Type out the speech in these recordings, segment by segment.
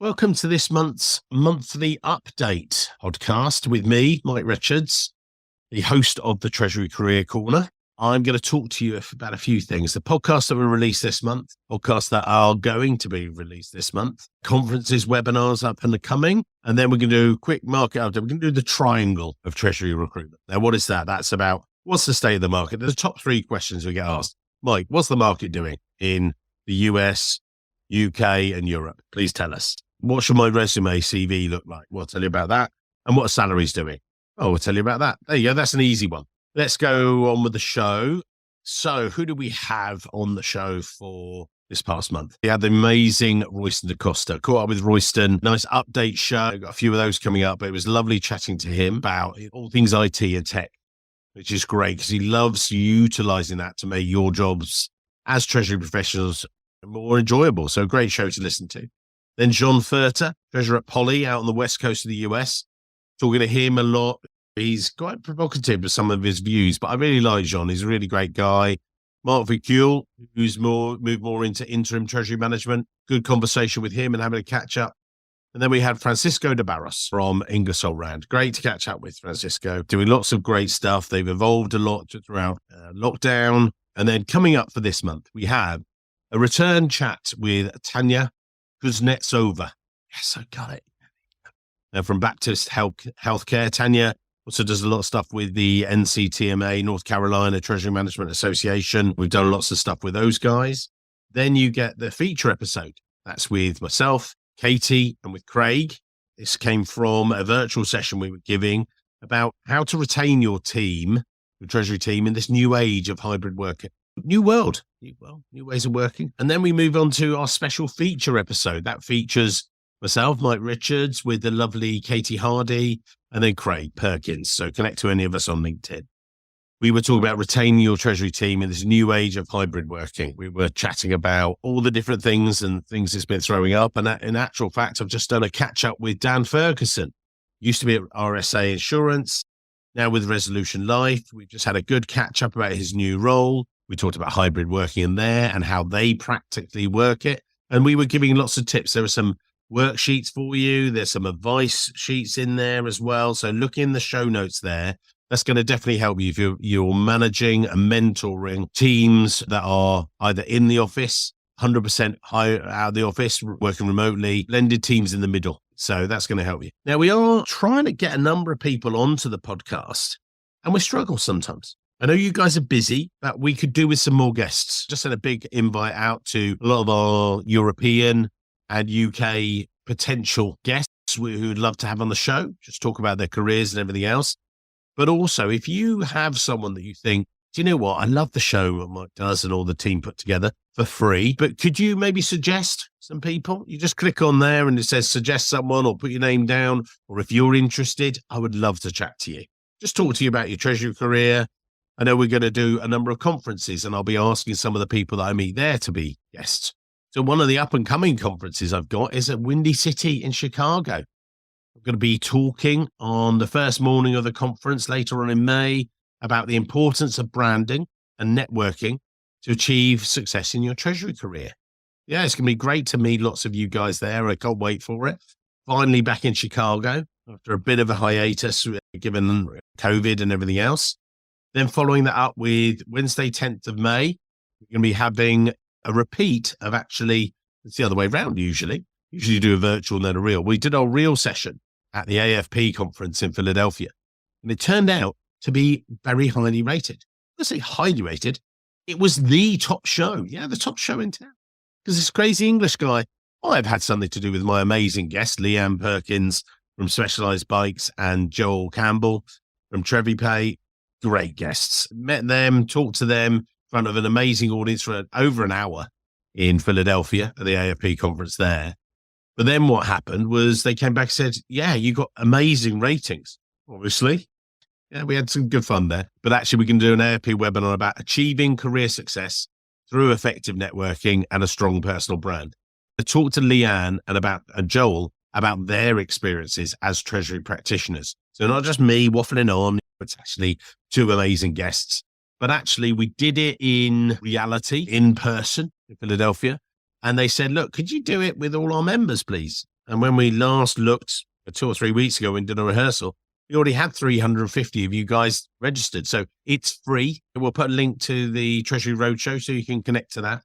Welcome to this month's monthly update podcast with me, Mike Richards, the host of the Treasury Career Corner. I'm going to talk to you about a few things. The podcasts that were released this month, podcasts that are going to be released this month, conferences, webinars up and coming, and then we're going to do a quick market update. We're going to do the triangle of Treasury recruitment. Now, what is that? That's about what's the state of the market. There's the top three questions we get asked. Mike, what's the market doing in the US, UK, and Europe? Please tell us. What should my resume CV look like? We'll tell you about that. And what are salaries doing? Oh, we'll tell you about that. There you go. That's an easy one. Let's go on with the show. So who do we have on the show for this past month? We had the amazing Royston DaCosta. Caught up with Royston. Nice update show. Got a few of those coming up. But it was lovely chatting to him about all things IT and tech, which is great because he loves utilizing that to make your jobs as Treasury professionals more enjoyable. So great show to listen to. Then John Furter, treasurer at Poly out on the west coast of the US. Talking to him a lot. He's quite provocative with some of his views, but I really like John. He's a really great guy. Mark Vicule, who's moved more into interim treasury management. Good conversation with him and having a catch up. And then we had Francisco de Barros from Ingersoll Rand. Great to catch up with Francisco. Doing lots of great stuff. They've evolved a lot throughout lockdown. And then coming up for this month, we have a return chat with Tanya Kuznetsova. Yes, I got it. From Baptist Healthcare. Tanya also does a lot of stuff with the NCTMA, North Carolina Treasury Management Association. We've done lots of stuff with those guys. Then you get the feature episode. That's with myself, Katie, and with Craig. This came from a virtual session we were giving about how to retain your team, your Treasury team, in this new age of hybrid working. New world, new ways of working. And then we move on to our special feature episode. That features myself, Mike Richards, with the lovely Katie Hardy, and then Craig Perkins. So connect to any of us on LinkedIn. We were talking about retaining your Treasury team in this new age of hybrid working. We were chatting about all the different things and things it's been throwing up. And in actual fact, I've just done a catch up with Dan Ferguson. Used to be at RSA Insurance, now with Resolution Life. We've just had a good catch up about his new role. We talked about hybrid working in there and how they practically work it. And we were giving lots of tips. There are some worksheets for you. There's some advice sheets in there as well. So look in the show notes there. That's going to definitely help you if you're managing and mentoring teams that are either in the office, 100% out of the office, working remotely, blended teams in the middle. So that's going to help you. Now, we are trying to get a number of people onto the podcast, and we struggle sometimes. I know you guys are busy, but we could do with some more guests. Just send a big invite out to a lot of our European and UK potential guests who would love to have on the show, just talk about their careers and everything else. But also, if you have someone that you think, do you know what? I love the show what Mike does and all the team put together for free, but could you maybe suggest some people? You just click on there and it says suggest someone or put your name down. Or if you're interested, I would love to chat to you. Just talk to you about your Treasury career. I know we're going to do a number of conferences and I'll be asking some of the people that I meet there to be guests. So one of the up and coming conferences I've got is at Windy City in Chicago. I'm going to be talking on the first morning of the conference later on in May about the importance of branding and networking to achieve success in your Treasury career. Yeah, it's going to be great to meet lots of you guys there. I can't wait for it. Finally back in Chicago after a bit of a hiatus given COVID and everything else. Then following that up with Wednesday, 10th of May, we're going to be having a repeat of actually, it's the other way around usually. Usually you do a virtual and then a real. We did our real session at the AFP conference in Philadelphia. And it turned out to be very highly rated. Let's say highly rated. It was the top show. Yeah, the top show in town. Because this crazy English guy, I've had something to do with my amazing guest, Leanne Perkins from Specialized Bikes and Joel Campbell from TreviPay. Great guests. Met them, talked to them in front of an amazing audience for over an hour in Philadelphia at the AFP conference there. But then what happened was they came back and said, yeah, you got amazing ratings, obviously. Yeah, we had some good fun there. But actually, we can do an AFP webinar about achieving career success through effective networking and a strong personal brand. I talked to Leanne and Joel about their experiences as Treasury practitioners. So not just me waffling on, it's actually two amazing guests. But actually, we did it in reality, in person in Philadelphia. And they said, look, could you do it with all our members, please? And when we last looked 2 or 3 weeks ago and did a rehearsal, we already had 350 of you guys registered. So it's free. We'll put a link to the Treasury Roadshow so you can connect to that.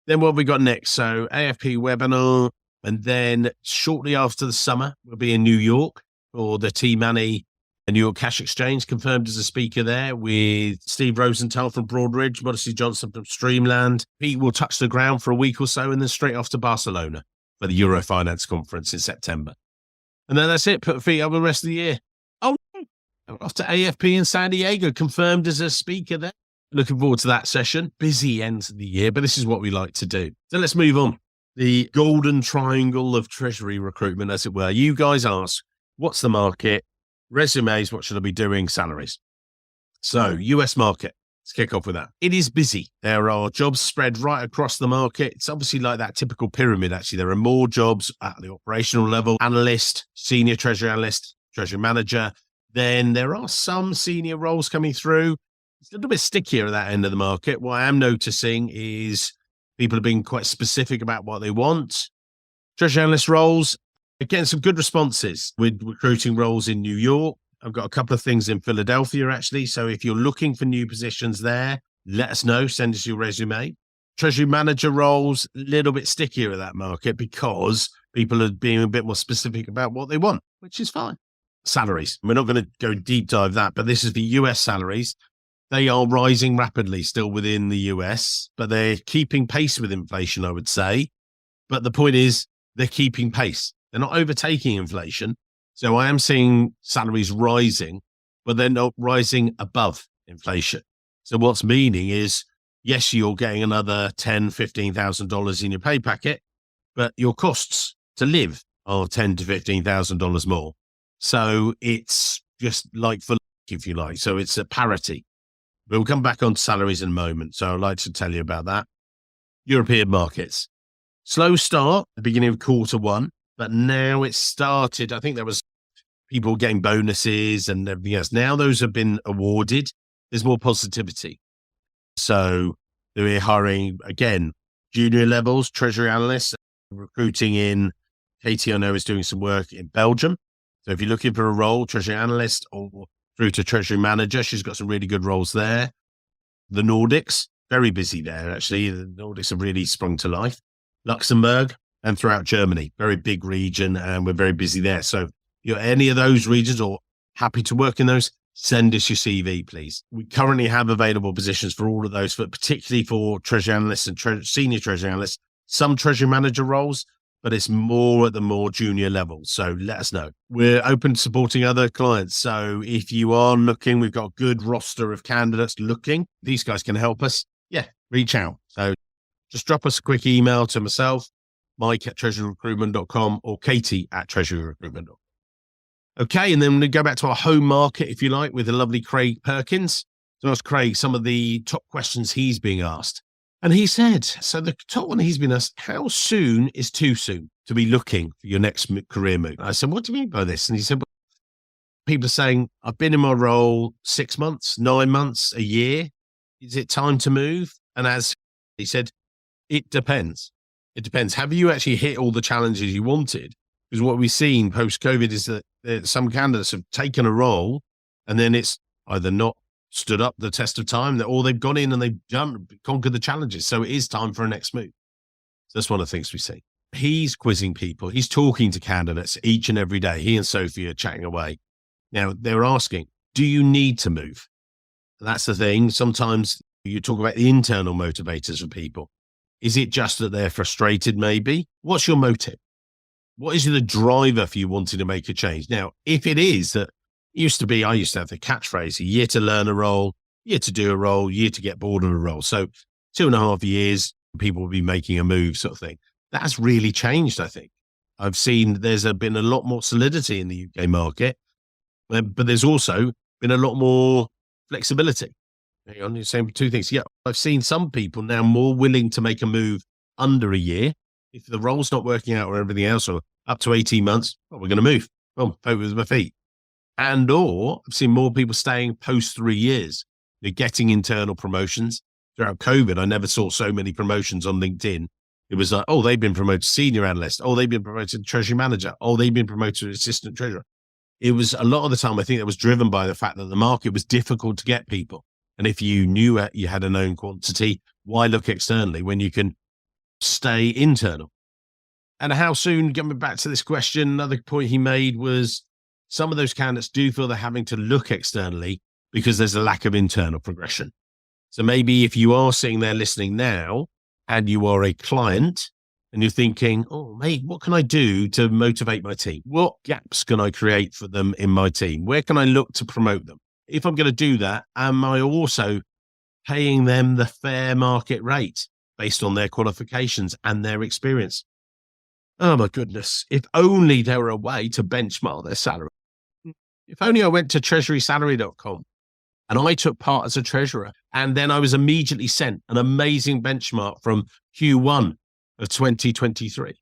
Then what have we got next? So AFP webinar. And then shortly after the summer, we'll be in New York for the T-Money and New York Cash Exchange, confirmed as a speaker there with Steve Rosenthal from Broadridge, Modesty Johnson from Streamland. Pete will touch the ground for a week or so and then straight off to Barcelona for the Eurofinance conference in September. And then that's it. Put feet up the rest of the year. Oh, off to AFP in San Diego, confirmed as a speaker there. Looking forward to that session. Busy end of the year, but this is what we like to do. So let's move on. The golden triangle of Treasury recruitment, as it were. You guys ask, what's the market? Resumes, what should I be doing? Salaries. So US market, let's kick off with that. It is busy. There are jobs spread right across the market. It's obviously like that typical pyramid, actually. There are more jobs at the operational level, analyst, senior treasury analyst, treasury manager. Then there are some senior roles coming through. It's a little bit stickier at that end of the market. What I am noticing is people are being quite specific about what they want. Treasury analyst roles, again, some good responses with recruiting roles in New York. I've got a couple of things in Philadelphia, actually. So if you're looking for new positions there, let us know. Send us your resume. Treasury manager roles, a little bit stickier at that market because people are being a bit more specific about what they want, which is fine. Salaries. We're not going to go deep dive that, but this is the US salaries. They are rising rapidly still within the US, but they're keeping pace with inflation, I would say. But the point is, they're keeping pace. They're not overtaking inflation. So I am seeing salaries rising, but they're not rising above inflation. So what's meaning is, yes, you're getting another $10,000, $15,000 in your pay packet, but your costs to live are $10,000 to $15,000 more. So it's just like for like, if you like. So it's a parity. We'll come back on salaries in a moment. So I'd like to tell you about that. European markets. Slow start at the beginning of Q1, but now it's started. I think there was people getting bonuses and everything else. Now those have been awarded. There's more positivity. So they're hiring, again, junior levels, treasury analysts, recruiting in. Katie, I know, is doing some work in Belgium. So if you're looking for a role, treasury analyst or through to treasury manager, she's got some really good roles there. The Nordics, very busy there, actually. The Nordics have really sprung to life. Luxembourg and throughout Germany, very big region, and we're very busy there. So you're any of those regions or happy to work in those, send us your CV, please. We currently have available positions for all of those, but particularly for treasury analysts and senior treasury analysts, some treasury manager roles, but it's more at the more junior level. So let us know. We're open to supporting other clients. So if you are looking, we've got a good roster of candidates looking. These guys can help us. Yeah, reach out. So just drop us a quick email to myself, mike@treasuryrecruitment.com or katie@treasuryrecruitment.com. Okay, and then we go back to our home market, if you like, with the lovely Craig Perkins. So ask Craig some of the top questions he's being asked. And he said, so the top one he's been asked, how soon is too soon to be looking for your next career move? I said, what do you mean by this? And he said, well, people are saying, I've been in my role 6 months, 9 months, a year. Is it time to move? And as he said, it depends. It depends. Have you actually hit all the challenges you wanted? Because what we've seen post-COVID is that some candidates have taken a role and then it's either not stood up the test of time, or they've gone in and they've conquered the challenges. So it is time for a next move. So that's one of the things we see. He's quizzing people. He's talking to candidates each and every day. He and Sophie are chatting away. Now, they're asking, do you need to move? And that's the thing. Sometimes you talk about the internal motivators for people. Is it just that they're frustrated maybe? What's your motive? What is the driver for you wanting to make a change? Now, if it is that I used to have the catchphrase, a year to learn a role, year to do a role, year to get bored of a role. So 2.5 years, people will be making a move sort of thing. That's really changed, I think. I've seen there's been a lot more solidity in the UK market, but there's also been a lot more flexibility. Hang on, you're saying two things. Yeah, I've seen some people now more willing to make a move under a year. If the role's not working out or everything else, or up to 18 months, well, we're going to move. Well, vote with my feet. And or I've seen more people staying post 3 years. They're getting internal promotions. Throughout COVID, I never saw so many promotions on LinkedIn It was like, oh, they've been promoted to senior analyst. Oh, they've been promoted to treasury manager. Oh, they've been promoted to assistant treasurer. It was a lot of the time, I think that was driven by the fact that the market was difficult to get people. And if you knew you had a known quantity, why look externally when you can stay internal? And how soon, coming back to this question, another point he made was some of those candidates do feel they're having to look externally because there's a lack of internal progression. So maybe if you are sitting there listening now and you are a client and you're thinking, oh, mate, what can I do to motivate my team? What gaps can I create for them in my team? Where can I look to promote them? If I'm going to do that, am I also paying them the fair market rate based on their qualifications and their experience? Oh, my goodness. If only there were a way to benchmark their salary. If only I went to treasurysalary.com and I took part as a treasurer, and then I was immediately sent an amazing benchmark from Q1 of 2023.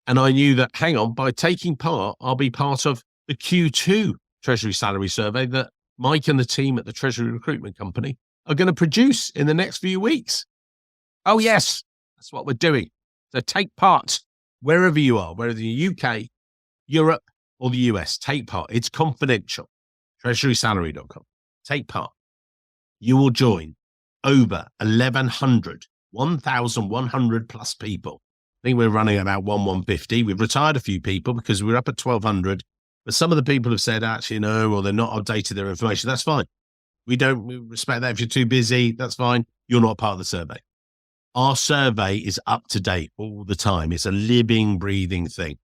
And I knew that, hang on, by taking part, I'll be part of the Q2 Treasury Salary Survey that Mike and the team at the Treasury Recruitment Company are going to produce in the next few weeks. Oh, yes, that's what we're doing. So take part wherever you are, whether in the UK, Europe, or the US. Take part. It's confidential. treasurysalary.com. Take part. You will join over 1,100 plus people. I think we're running about 150. We've retired a few people because we're up at 1,200. But some of the people have said, actually, no, or they're not updated their information. That's fine. We respect that. If you're too busy, that's fine. You're not part of the survey. Our survey is up to date all the time. It's a living, breathing thing.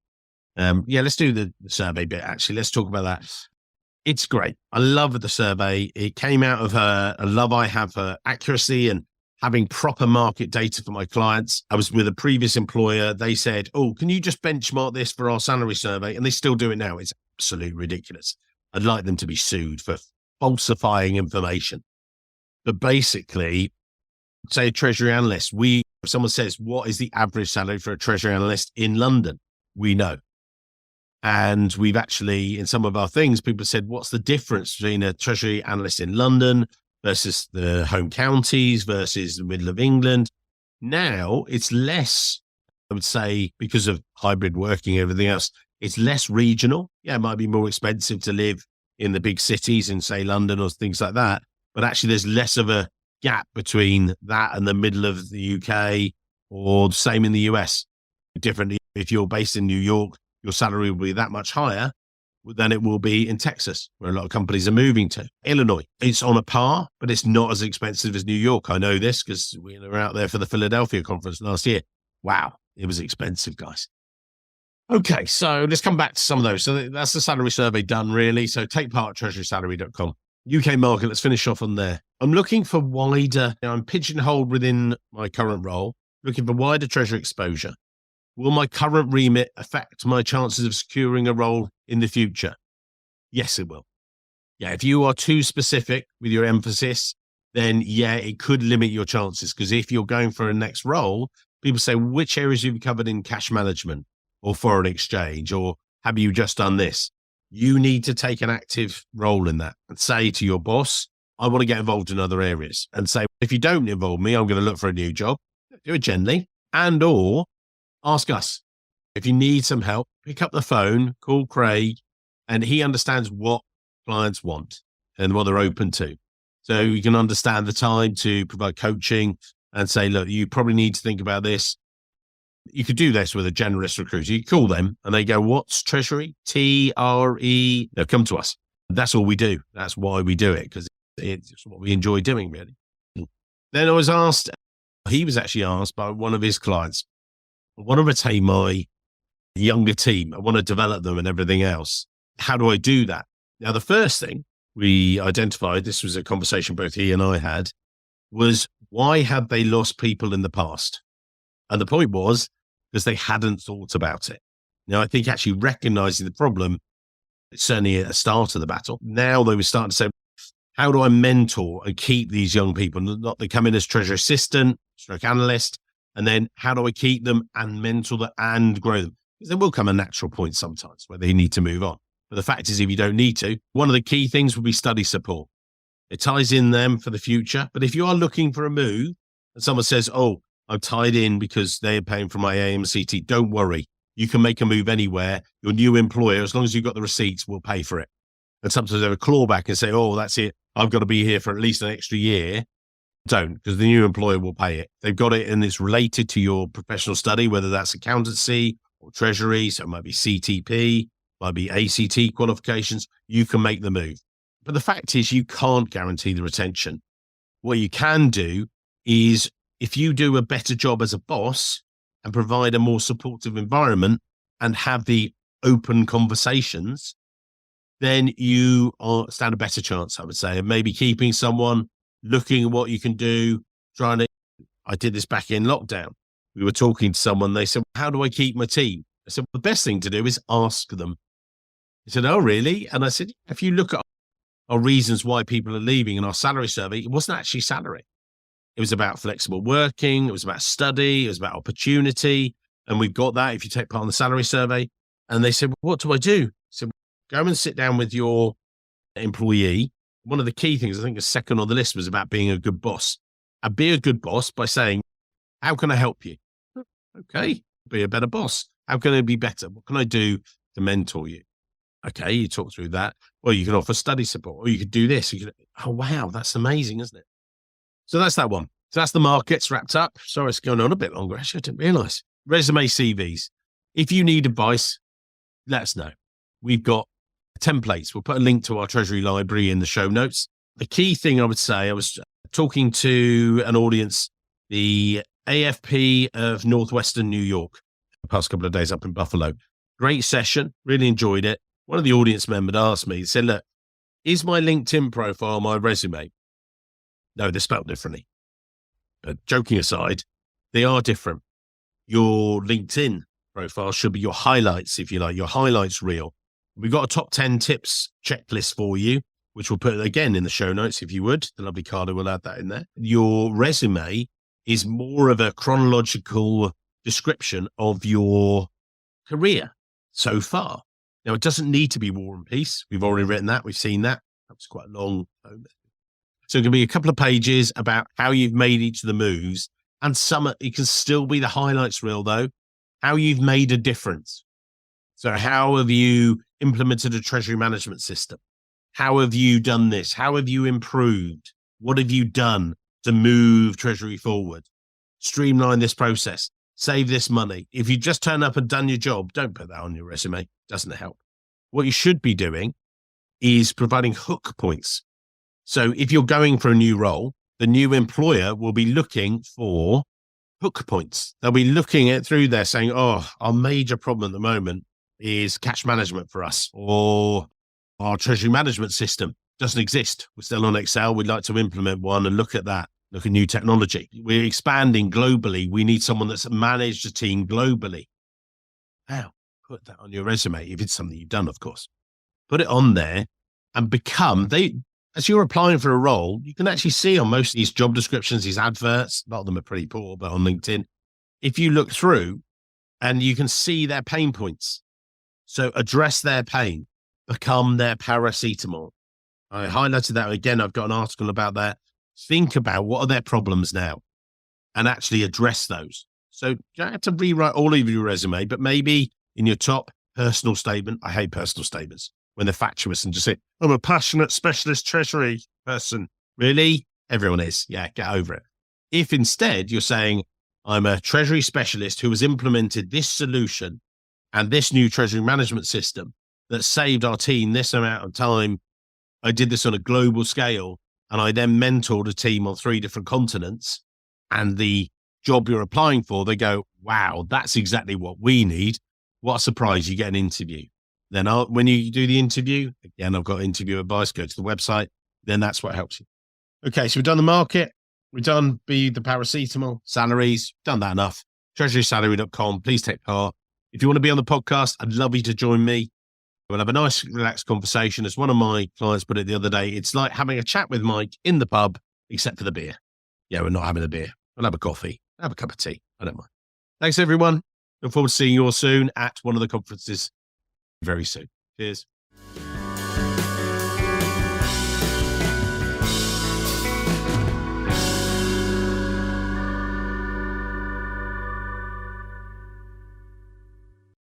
Let's do the survey bit, actually. Let's talk about that. It's great. I love the survey. It came out of a love I have for accuracy and having proper market data for my clients. I was with a previous employer. They said, oh, can you just benchmark this for our salary survey? And they still do it now. It's absolutely ridiculous. I'd like them to be sued for falsifying information. But basically, say a treasury analyst, if someone says, what is the average salary for a treasury analyst in London? We know. And we've actually, in some of our things, people said, what's the difference between a treasury analyst in London versus the home counties versus the middle of England? Now it's less, I would say, because of hybrid working, everything else, it's less regional. Yeah, it might be more expensive to live in the big cities in, say, London or things like that. But actually, there's less of a gap between that and the middle of the UK, or the same in the US. Differently, if you're based in New York, your salary will be that much higher than it will be in Texas, where a lot of companies are moving to. Illinois, it's on a par, but it's not as expensive as New York. I know this because we were out there for the Philadelphia conference last year. Wow, it was expensive, guys. Okay, so let's come back to some of those. So that's the salary survey done, really. So take part at treasurysalary.com. UK market, let's finish off on there. I'm looking for wider, I'm pigeonholed within my current role, looking for wider treasury exposure. Will my current remit affect my chances of securing a role in the future? Yes, it will. Yeah, if you are too specific with your emphasis, then yeah, it could limit your chances. Because if you're going for a next role, people say, which areas have you covered in cash management or foreign exchange, or have you just done this? You need to take an active role in that and say to your boss, I want to get involved in other areas, and say, if you don't involve me, I'm going to look for a new job. Do it gently, and or ask us. If you need some help, pick up the phone, call Craig, and he understands what clients want and what they're open to. So you can understand the time to provide coaching and say, look, you probably need to think about this. You could do this with a generalist recruiter. You call them and they go, what's Treasury? TRE. They'll come to us. That's all we do. That's why we do it, because it's what we enjoy doing, really. Then he was actually asked by one of his clients, I want to retain my younger team. I want to develop them and everything else. How do I do that? Now, the first thing we identified, this was a conversation both he and I had, was why had they lost people in the past? And the point was because they hadn't thought about it. Now, I think actually recognizing the problem, it's certainly a start of the battle. Now they were starting to say, how do I mentor and keep these young people? Not they come in as treasury assistant, stroke analyst, and then how do I keep them and mentor them and grow them? Because there will come a natural point sometimes where they need to move on. But the fact is, if you don't need to, one of the key things would be study support. It ties in them for the future. But if you are looking for a move and someone says, oh, I'm tied in because they're paying for my AMCT. Don't worry. You can make a move anywhere. Your new employer, as long as you've got the receipts, will pay for it. And sometimes they have a clawback and say, oh, that's it. I've got to be here for at least an extra year. Don't, because the new employer will pay it. They've got it and it's related to your professional study, whether that's accountancy or treasury. So it might be CTP, might be ACT qualifications. You can make the move. But the fact is you can't guarantee the retention. What you can do is if you do a better job as a boss and provide a more supportive environment and have the open conversations, then you stand a better chance, I would say, of maybe keeping someone, looking at what you can do, I did this back in lockdown. We were talking to someone, they said, how do I keep my team? I said, well, the best thing to do is ask them. He said, oh, really? And I said, if you look at our reasons why people are leaving in our salary survey, it wasn't actually salary. It was about flexible working. It was about study. It was about opportunity. And we've got that if you take part in the salary survey. And they said, well, what do I do? I said, go and sit down with your employee. One of the key things, I think, the second on the list was about being a good boss. And be a good boss by saying, how can I help you? Okay, be a better boss. How can I be better? What can I do to mentor you? Okay, you talk through that. Well, you can offer study support, or you could do this. Oh, wow, that's amazing, isn't it? So that's that one. So that's the markets wrapped up. Sorry, it's going on a bit longer. Actually, I didn't realize. Resume CVs. If you need advice, let us know. We've got templates. We'll put a link to our Treasury library in the show notes. The key thing I would say, I was talking to an audience, the AFP of Northwestern New York, the past couple of days up in Buffalo. Great session. Really enjoyed it. One of the audience members asked me, he said, look, is my LinkedIn profile my resume? No, they're spelled differently. But joking aside, they are different. Your LinkedIn profile should be your highlights, if you like, your highlights reel. We've got a top 10 tips checklist for you, which we'll put again in the show notes, if you would. The lovely Carter will add that in there. Your resume is more of a chronological description of your career so far. Now, it doesn't need to be War and Peace. We've already written that. We've seen that. That was quite a long. So it can be a couple of pages about how you've made each of the moves. And it can still be the highlights reel, though, how you've made a difference. So how have you implemented a treasury management system? How have you done this? How have you improved? What have you done to move treasury forward? Streamline this process. Save this money. If you just turn up and done your job, don't put that on your resume. Doesn't help. What you should be doing is providing hook points. So if you're going for a new role, the new employer will be looking for hook points. They'll be looking at through there saying, oh, our major problem at the moment is cash management for us, or our treasury management system doesn't exist. We're still on Excel. We'd like to implement one and look at that. Look at new technology. We're expanding globally. We need someone that's managed a team globally. Now, put that on your resume. If it's something you've done, of course, put it on there and as you're applying for a role, you can actually see on most of these job descriptions, these adverts, a lot of them are pretty poor, but on LinkedIn, if you look through and you can see their pain points. So address their pain, become their paracetamol. I highlighted that again. I've got an article about that. Think about what are their problems now and actually address those. So you don't have to rewrite all of your resume, but maybe in your top personal statement, I hate personal statements when they're fatuous and just say, I'm a passionate specialist treasury person. Really? Everyone is. Yeah, get over it. If instead you're saying, I'm a treasury specialist who has implemented this solution and this new treasury management system that saved our team this amount of time. I did this on a global scale, and I then mentored a team on 3 different continents. And the job you're applying for, they go, wow, that's exactly what we need. What a surprise, you get an interview. Then when you do the interview, again, I've got interview advice, go to the website. Then that's what helps you. Okay, so we've done the market. We've done the paracetamol, salaries, done that enough. treasurysalary.com. Please take part. If you want to be on the podcast, I'd love you to join me. We'll have a nice, relaxed conversation. As one of my clients put it the other day, it's like having a chat with Mike in the pub, except for the beer. Yeah, we're not having a beer. We'll have a coffee, have a cup of tea. I don't mind. Thanks, everyone. Look forward to seeing you all soon at one of the conferences very soon. Cheers.